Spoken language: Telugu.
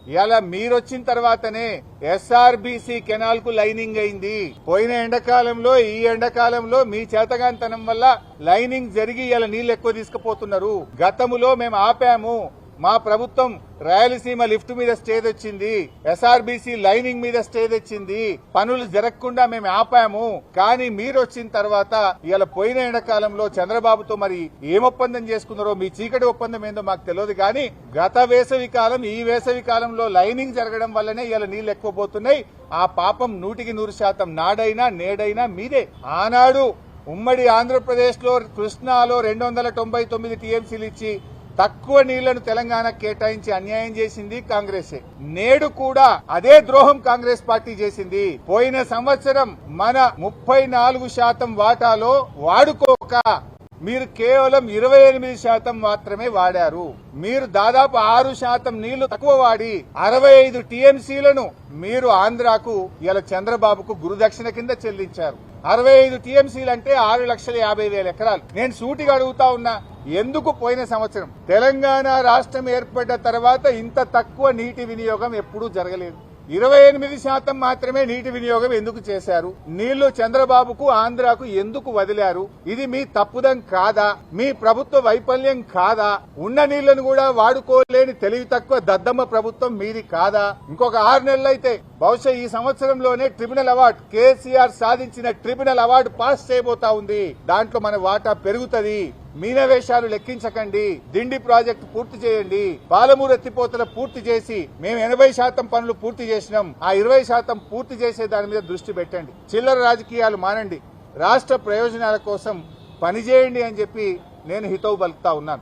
ఇలా మీరొచ్చిన తర్వాతనే ఎస్ఆర్బీసీ కెనాల్ కు లైనింగ్ అయింది. పోయిన ఎండాకాలంలో ఈ ఎండాకాలంలో మీ చేతగాంతనం వల్ల లైనింగ్ జరిగి ఇలా నీళ్లు ఎక్కువ తీసుకుపోతున్నారు. గతములో మేము ఆపాము. మా ప్రభుత్వం రాయలసీమ లిఫ్ట్ మీద స్టే తెచ్చింది, ఎస్ఆర్బీసీ లైనింగ్ మీద స్టే తెచ్చింది, పనులు జరగకుండా మేము ఆపాము. కానీ మీరు వచ్చిన తర్వాత ఇవాళ పోయిన ఎండాకాలంలో చంద్రబాబుతో మరి ఏం ఒప్పందం చేసుకున్నారో, మీ చీకటి ఒప్పందం ఏందో మాకు తెలియదు. కానీ గత వేసవి కాలం ఈ వేసవి కాలంలో లైనింగ్ జరగడం వల్లనే ఇవాళ నీళ్లు ఎక్కువ పోతున్నాయి. ఆ పాపం 100% నాడైనా నేడైనా మీదే. ఆనాడు ఉమ్మడి ఆంధ్రప్రదేశ్ లో కృష్ణాలో 299 టీఎంసీలు ఇచ్చి తక్కువ నీళ్లను తెలంగాణ కేటాయించి అన్యాయం చేసింది కాంగ్రెసే. నేడు కూడా అదే ద్రోహం కాంగ్రెస్ పార్టీ చేసింది. పోయిన సంవత్సరం మన 34% వాటాలో వాడుకోక మీరు కేవలం 28% మాత్రమే వాడారు. మీరు దాదాపు 6% నీళ్లు తక్కువ వాడి 65 టీఎంసీలను మీరు ఆంధ్రాకు ఇలా చంద్రబాబుకు గురుదక్షిణ కింద చెల్లించారు. 65 టీఎంసీలు అంటే 6,50,000 ఎకరాలు. నేను సూటిగా అడుగుతా ఉన్నా, ఎందుకు పోయిన సంవత్సరం తెలంగాణ రాష్ట్రం ఏర్పడ్డ తర్వాత ఇంత తక్కువ నీటి వినియోగం ఎప్పుడూ జరగలేదు? 28% మాత్రమే నీటి వినియోగం ఎందుకు చేశారు? నీళ్లు చంద్రబాబుకు ఆంధ్రాకు ఎందుకు వదిలారు? ఇది మీ తప్పుదం కాదా? మీ ప్రభుత్వ వైఫల్యం కాదా? ఉన్న నీళ్లను కూడా వాడుకోలేని తెలివి తక్కువ దద్దమ్మ ప్రభుత్వం మీది కాదా? ఇంకొక 6 నెలలైతే బహుశా ఈ సంవత్సరంలోనే ట్రిబ్యునల్ అవార్డు, కేసీఆర్ సాధించిన ట్రిబ్యునల్ అవార్డు పాస్ చేయబోతా ఉంది. దాంట్లో మన వాటా పెరుగుతుంది. మీనవేశాలు లెక్కించకండి. దిండి ప్రాజెక్టు పూర్తి చేయండి. పాలమూరు ఎత్తిపోతల పూర్తి చేసి మేము 80% పనులు పూర్తి చేసినాం. ఆ 20% పూర్తి చేసే దాని మీద దృష్టి పెట్టండి. చిల్లర రాజకీయాలు మానండి. రాష్ట్ర ప్రయోజనాల కోసం పనిచేయండి అని చెప్పి నేను హితవు పలుకుతా ఉన్నాను.